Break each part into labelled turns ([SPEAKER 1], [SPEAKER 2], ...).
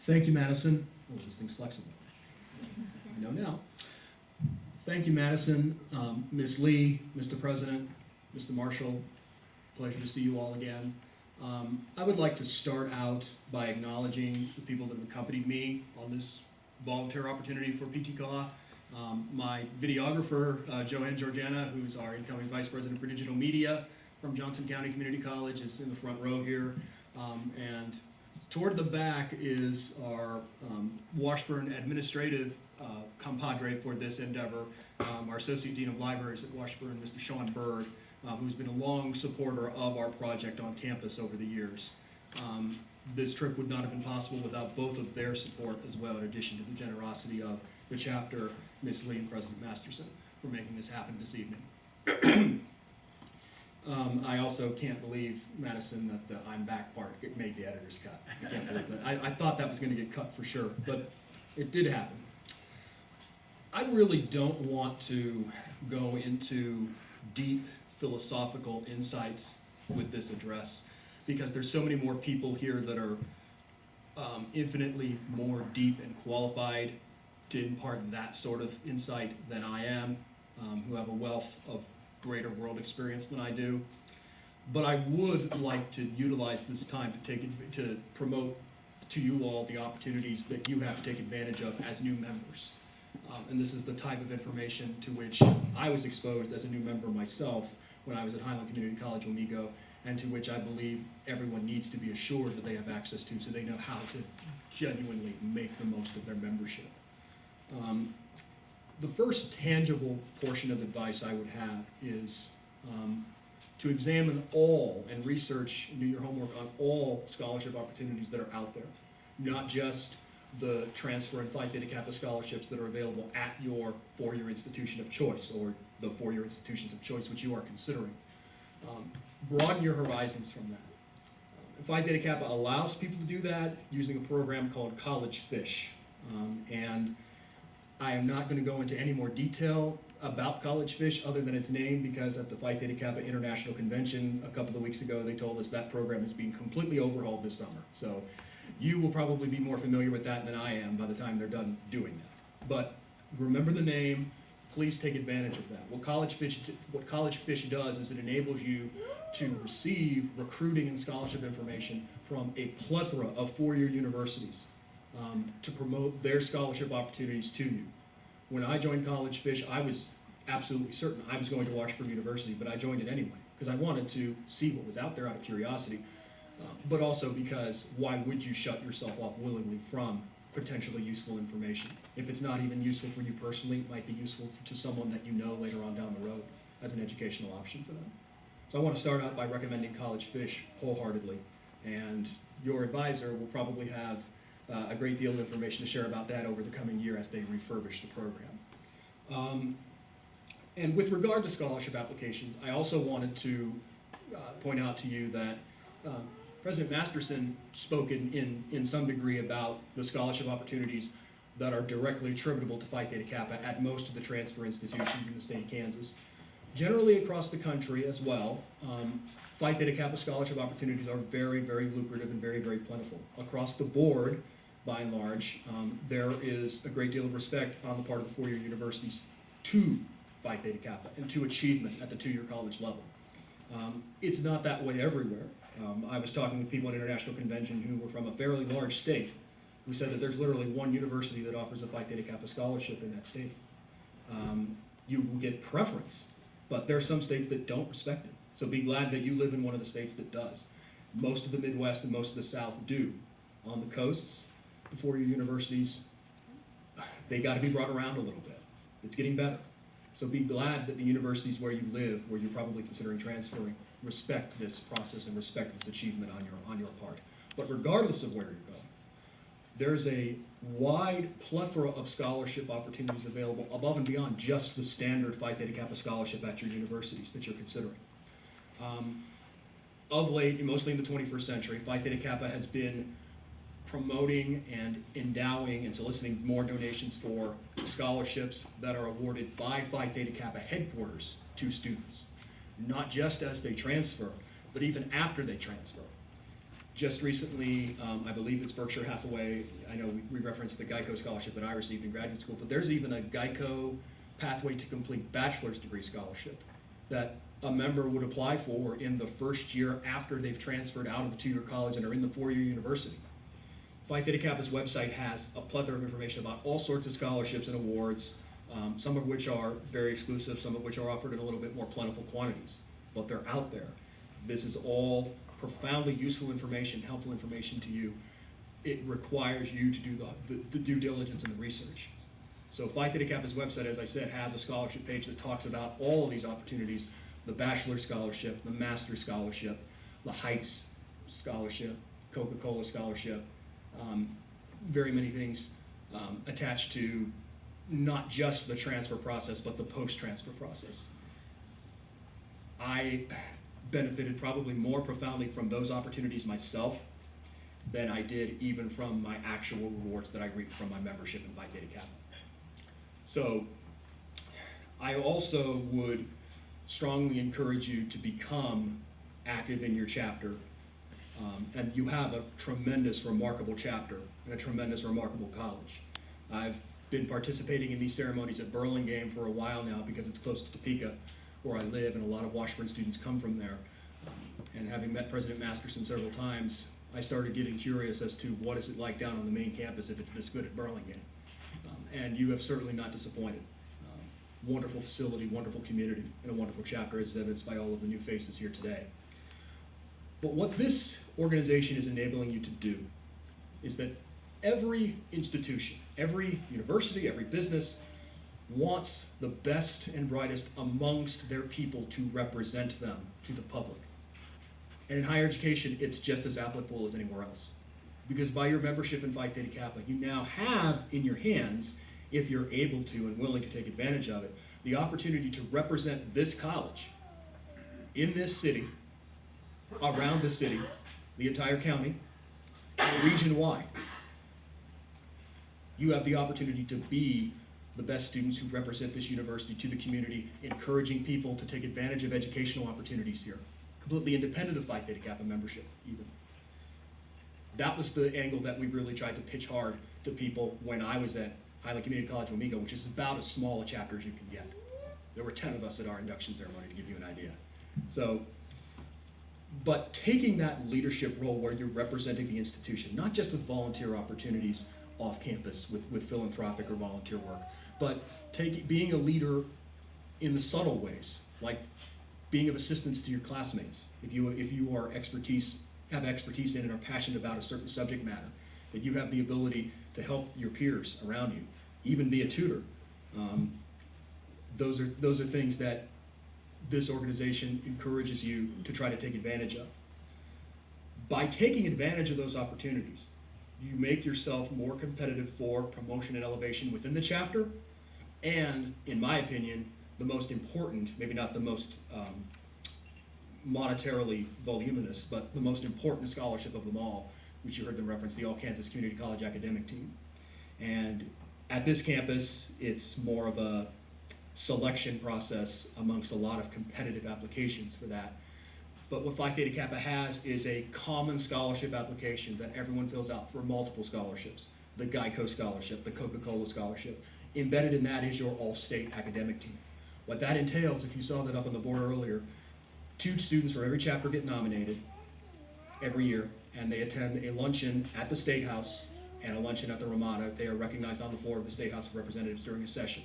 [SPEAKER 1] Thank you, Madison. Oh, this thing's flexible. I know now. Thank you, Madison, Ms. Lee, Mr. President, Mr. Marshall. Pleasure to see you all again. I would like to start out by acknowledging the people that have accompanied me on this volunteer opportunity for PTKAW. My videographer, Joanne Georgiana, who's our incoming Vice President for Digital Media from Johnson County Community College, is in the front row here. And toward the back is our Washburn administrative compadre for this endeavor, our Associate Dean of Libraries at Washburn, Mr. Sean Bird, who's been a long supporter of our project on campus over the years. This trip would not have been possible without both of their support as well, in addition to the generosity of the chapter, Ms. Lee and President Masterson, for making this happen this evening. I also can't believe, Madison, that the I'm back part made the editor's cut. I can't believe that. I thought that was going to get cut for sure, but it did happen. I really don't want to go into deep philosophical insights with this address, because there's so many more people here that are infinitely more deep and qualified to impart that sort of insight than I am, who have a wealth of greater world experience than I do. But I would like to utilize this time to promote to you all the opportunities that you have to take advantage of as new members. And this is the type of information to which I was exposed as a new member myself when I was at Highland Community College, Wamego, and to which I believe everyone needs to be assured that they have access to, so they know how to genuinely make the most of their membership. The first tangible portion of advice I would have is to examine all and research and do your homework on all scholarship opportunities that are out there, not just the transfer and Phi Theta Kappa scholarships that are available at your four-year institution of choice, or the four-year institutions of choice which you are considering. Broaden your horizons from that. Phi Theta Kappa allows people to do that using a program called College Fish. And I am not going to go into any more detail about College Fish other than its name, because at the Phi Theta Kappa International Convention a couple of weeks ago, they told us that program is being completely overhauled this summer. So you will probably be more familiar with that than I am by the time they're done doing that. But remember the name, please take advantage of that. What College Fish does is it enables you to receive recruiting and scholarship information from a plethora of four-year universities to promote their scholarship opportunities to you. When I joined College Fish, I was absolutely certain I was going to Washburn University, but I joined it anyway because I wanted to see what was out there out of curiosity, but also because why would you shut yourself off willingly from potentially useful information? If it's not even useful for you personally, it might be useful to someone that you know later on down the road as an educational option for them. So I want to start out by recommending College Fish wholeheartedly, and your advisor will probably have a great deal of information to share about that over the coming year as they refurbish the program. And with regard to scholarship applications, I also wanted to point out to you that President Masterson spoke in some degree about the scholarship opportunities that are directly attributable to Phi Theta Kappa at most of the transfer institutions in the state of Kansas. Generally across the country as well, Phi Theta Kappa scholarship opportunities are very, very lucrative and very, very plentiful. Across the board, by and large, there is a great deal of respect on the part of the four-year universities to Phi Theta Kappa and to achievement at the two-year college level. It's not that way everywhere. I was talking with people at International Convention who were from a fairly large state who said that there's literally one university that offers a Phi Theta Kappa scholarship in that state. You will get preference, but there are some states that don't respect it. So be glad that you live in one of the states that does. Most of the Midwest and most of the South do. On the coasts, the four-year universities, they got to be brought around a little bit. It's getting better. So be glad that the universities where you live, where you're probably considering transferring, respect this process and respect this achievement on your part. But regardless of where you're going, there's a wide plethora of scholarship opportunities available above and beyond just the standard Phi Theta Kappa scholarship at your universities that you're considering. Of late, mostly in the 21st century, Phi Theta Kappa has been promoting and endowing and soliciting more donations for scholarships that are awarded by Phi Theta Kappa headquarters to students, not just as they transfer, but even after they transfer. Just recently, I believe it's Berkshire Hathaway, I know we referenced the Geico scholarship that I received in graduate school, but there's even a Geico Pathway to Complete bachelor's degree scholarship that a member would apply for in the first year after they've transferred out of the two-year college and are in the four-year university. Phi Theta Kappa's website has a plethora of information about all sorts of scholarships and awards, some of which are very exclusive, some of which are offered in a little bit more plentiful quantities, but they're out there. This is all profoundly useful information, helpful information to you. It requires you to do the due diligence and the research. So Phi Theta Kappa's website, as I said, has a scholarship page that talks about all of these opportunities: the bachelor scholarship, the master scholarship, the Heights scholarship, Coca-Cola scholarship, very many things attached to not just the transfer process, but the post-transfer process. I benefited probably more profoundly from those opportunities myself than I did even from my actual rewards that I reaped from my membership in Phi Theta Kappa. So I also would strongly encourage you to become active in your chapter. And you have a tremendous, remarkable chapter and a tremendous, remarkable college. I've been participating in these ceremonies at Burlingame for a while now because it's close to Topeka, where I live, and a lot of Washburn students come from there. And having met President Masterson several times, I started getting curious as to what is it like down on the main campus if it's this good at Burlingame. And you have certainly not disappointed. Wonderful facility, wonderful community, and a wonderful chapter, as evidenced by all of the new faces here today. But what this organization is enabling you to do is that every institution, every university, every business wants the best and brightest amongst their people to represent them to the public. And in higher education, it's just as applicable as anywhere else. Because by your membership in Phi Theta Kappa, you now have in your hands, if you're able to and willing to take advantage of it, the opportunity to represent this college in this city, around the city, the entire county, region-wide. You have the opportunity to be the best students who represent this university to the community, encouraging people to take advantage of educational opportunities here, completely independent of Phi Theta Kappa membership, even. That was the angle that we really tried to pitch hard to people when I was at Iola Community College Wamego, which is about as small a chapter as you can get. There were 10 of us at our induction ceremony, to give you an idea. So, but taking that leadership role where you're representing the institution, not just with volunteer opportunities off campus with philanthropic or volunteer work, but being a leader in the subtle ways, like being of assistance to your classmates. If you are have expertise in and are passionate about a certain subject matter, that you have the ability to help your peers around you, even be a tutor. Those are things that this organization encourages you to try to take advantage of. By taking advantage of those opportunities, you make yourself more competitive for promotion and elevation within the chapter, and, in my opinion, the most important, maybe not the most monetarily voluminous, but the most important scholarship of them all, which you heard them reference, the All Kansas Community College Academic Team. And at this campus, it's more of a selection process amongst a lot of competitive applications for that. But what Phi Theta Kappa has is a common scholarship application that everyone fills out for multiple scholarships. The Geico scholarship, the Coca-Cola scholarship. Embedded in that is your all-state academic team. What that entails, if you saw that up on the board earlier, 2 students from every chapter get nominated every year, and they attend a luncheon at the State House and a luncheon at the Ramada. They are recognized on the floor of the State House of Representatives during a session.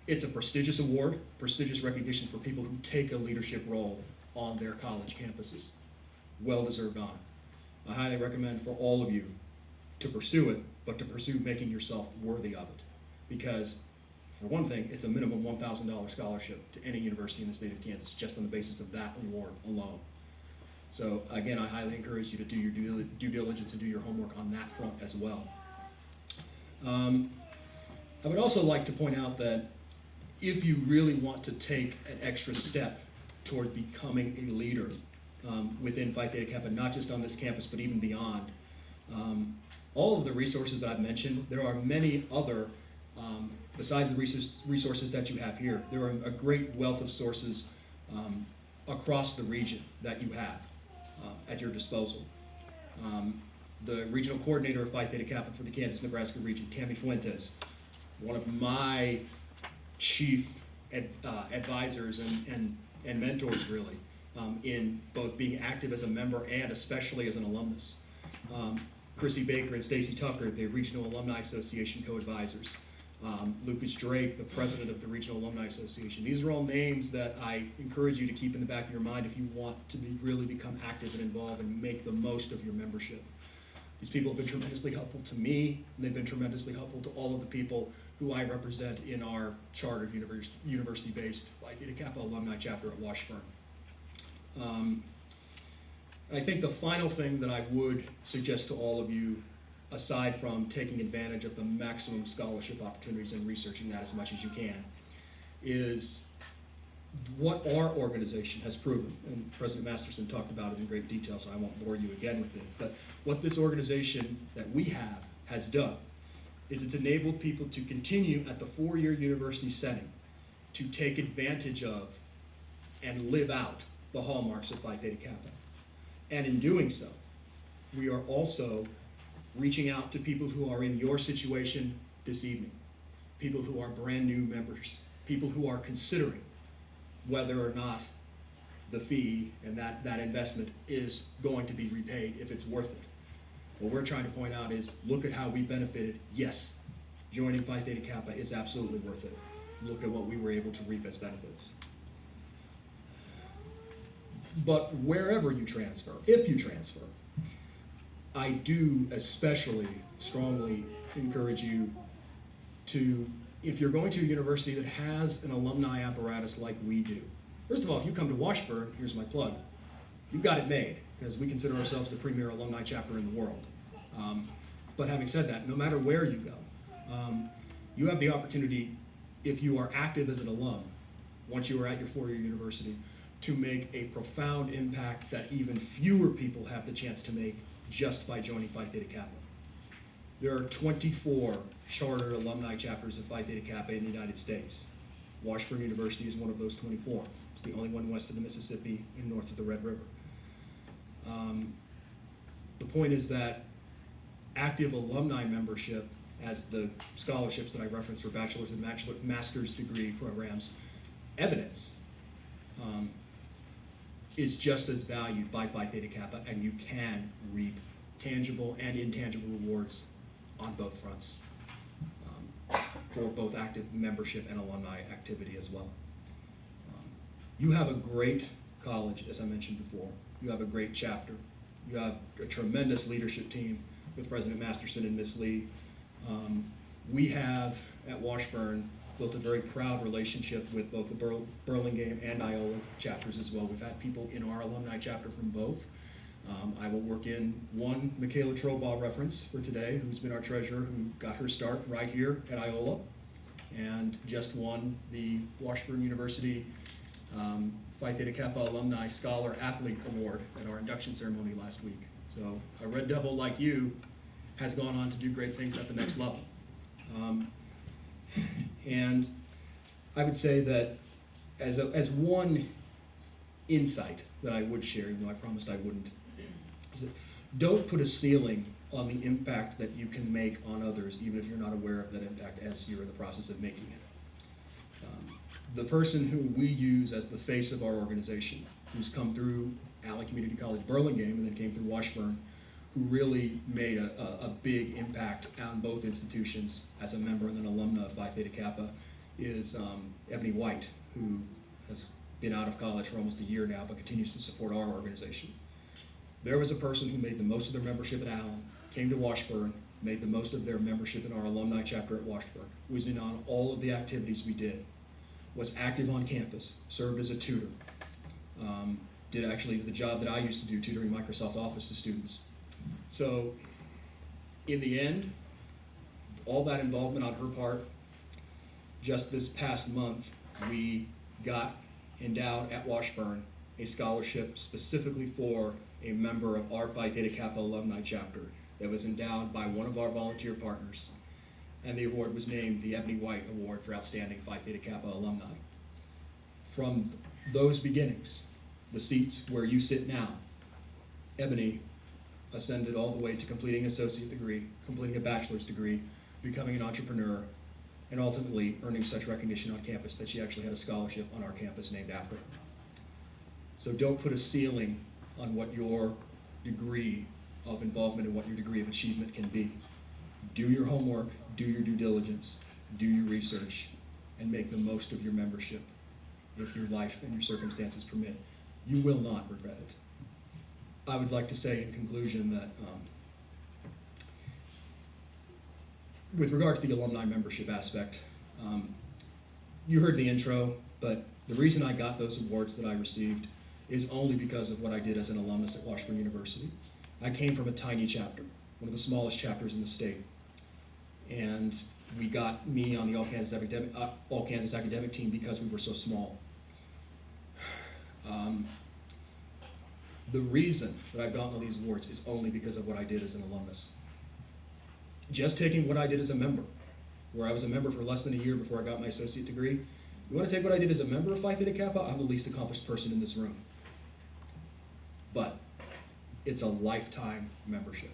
[SPEAKER 1] It's a prestigious award, prestigious recognition for people who take a leadership role on their college campuses. Well-deserved honor. I highly recommend for all of you to pursue it, but to pursue making yourself worthy of it. Because, for one thing, it's a minimum $1,000 scholarship to any university in the state of Kansas, just on the basis of that award alone. So, again, I highly encourage you to do your due diligence and do your homework on that front as well. I would also like to point out that if you really want to take an extra step toward becoming a leader within Phi Theta Kappa, not just on this campus, but even beyond, all of the resources that I've mentioned, there are many other, besides the resources that you have here, there are a great wealth of sources across the region that you have. at your disposal. The regional coordinator of Phi Theta Kappa for the Kansas-Nebraska region, Tammy Fuentes, one of my chief advisors and mentors, really, in both being active as a member and especially as an alumnus. Chrissy Baker and Stacy Tucker, the Regional Alumni Association co-advisors. Lucas Drake, the president of the Regional Alumni Association. These are all names that I encourage you to keep in the back of your mind if you want to really become active and involved and make the most of your membership. These people have been tremendously helpful to me, and they've been tremendously helpful to all of the people who I represent in our chartered university-based Phi Theta Kappa alumni chapter at Washburn. I think the final thing that I would suggest to all of you, aside from taking advantage of the maximum scholarship opportunities and researching that as much as you can, is what our organization has proven. And President Masterson talked about it in great detail, so I won't bore you again with it. But what this organization that we have has done is it's enabled people to continue at the four-year university setting to take advantage of and live out the hallmarks of Phi Theta Kappa. And in doing so, we are also reaching out to people who are in your situation this evening, people who are brand new members, people who are considering whether or not the fee and that investment is going to be repaid, if it's worth it. What we're trying to point out is, look at how we benefited. Yes, joining Phi Theta Kappa is absolutely worth it. Look at what we were able to reap as benefits. But wherever you transfer, if you transfer, I do especially strongly encourage you to, if you're going to a university that has an alumni apparatus like we do. First of all, if you come to Washburn, here's my plug, you've got it made, because we consider ourselves the premier alumni chapter in the world. But having said that, no matter where you go, you have the opportunity, if you are active as an alum, once you are at your four-year university, to make a profound impact that even fewer people have the chance to make just by joining Phi Theta Kappa. There are 24 charter alumni chapters of Phi Theta Kappa in the United States. Washburn University is one of those 24. It's the only one west of the Mississippi and north of the Red River. The point is that active alumni membership, as the scholarships that I referenced for bachelor's and master's degree programs evidence, is just as valued by Phi Theta Kappa, and you can reap tangible and intangible rewards on both fronts for both active membership and alumni activity as well. You have a great college, as I mentioned before. You have a great chapter. You have a tremendous leadership team with President Masterson and Ms. Lee. We have, at Washburn, built a very proud relationship with both the Burlingame and Iola chapters as well. We've had people in our alumni chapter from both. I will work in one Michaela Trobaugh reference for today, who's been our treasurer, who got her start right here at Iola, and just won the Washburn University Phi Theta Kappa Alumni Scholar Athlete Award at our induction ceremony last week. So a Red Devil like you has gone on to do great things at the next level. And I would say that as one insight that I would share, even though I promised I wouldn't, is that don't put a ceiling on the impact that you can make on others, even if you're not aware of that impact as you're in the process of making it. The person who we use as the face of our organization, who's come through Allen Community College Burlingame and then came through Washburn, who really made a big impact on both institutions as a member and an alumna of Phi Theta Kappa, is Ebony White, who has been out of college for almost a year now, but continues to support our organization. There was a person who made the most of their membership at Allen, came to Washburn, made the most of their membership in our alumni chapter at Washburn, was in on all of the activities we did, was active on campus, served as a tutor, did actually the job that I used to do, tutoring Microsoft Office to students. So in the end, all that involvement on her part, just this past month, we got endowed at Washburn a scholarship specifically for a member of our Phi Theta Kappa alumni chapter that was endowed by one of our volunteer partners. And the award was named the Ebony White Award for Outstanding Phi Theta Kappa Alumni. From those beginnings, the seats where you sit now, Ebony ascended all the way to completing an associate degree, completing a bachelor's degree, becoming an entrepreneur, and ultimately earning such recognition on campus that she actually had a scholarship on our campus named after her. So don't put a ceiling on what your degree of involvement and what your degree of achievement can be. Do your homework, do your due diligence, do your research, and make the most of your membership if your life and your circumstances permit. You will not regret it. I would like to say in conclusion that with regard to the alumni membership aspect, you heard the intro, but the reason I got those awards that I received is only because of what I did as an alumnus at Washburn University. I came from a tiny chapter, one of the smallest chapters in the state, and we got me on the all-Kansas academic team because we were so small. The reason that I've gotten all these awards is only because of what I did as an alumnus. Just taking what I did as a member, where I was a member for less than a year before I got my associate degree. You want to take what I did as a member of Phi Theta Kappa? I'm the least accomplished person in this room. But it's a lifetime membership.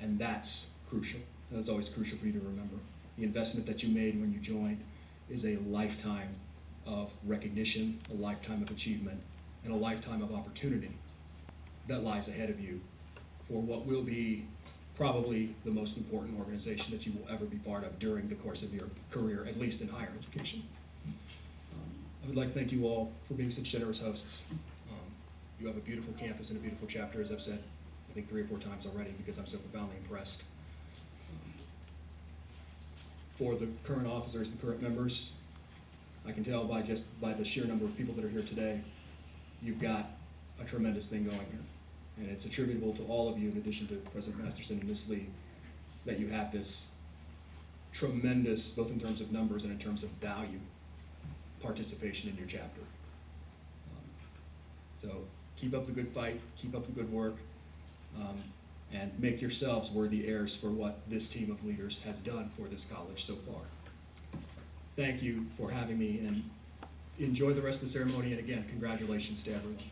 [SPEAKER 1] And that's crucial. That's always crucial for you to remember. The investment that you made when you joined is a lifetime of recognition, a lifetime of achievement, and a lifetime of opportunity that lies ahead of you for what will be probably the most important organization that you will ever be part of during the course of your career, at least in higher education. I would like to thank you all for being such generous hosts. You have a beautiful campus and a beautiful chapter, as I've said, I think 3 or 4 times already, because I'm so profoundly impressed. For the current officers and current members, I can tell by the sheer number of people that are here today, you've got a tremendous thing going here. And it's attributable to all of you, in addition to President Masterson and Ms. Lee, that you have this tremendous, both in terms of numbers and in terms of value, participation in your chapter. So keep up the good fight, keep up the good work, and make yourselves worthy heirs for what this team of leaders has done for this college so far. Thank you for having me, and enjoy the rest of the ceremony, and again, congratulations to everyone.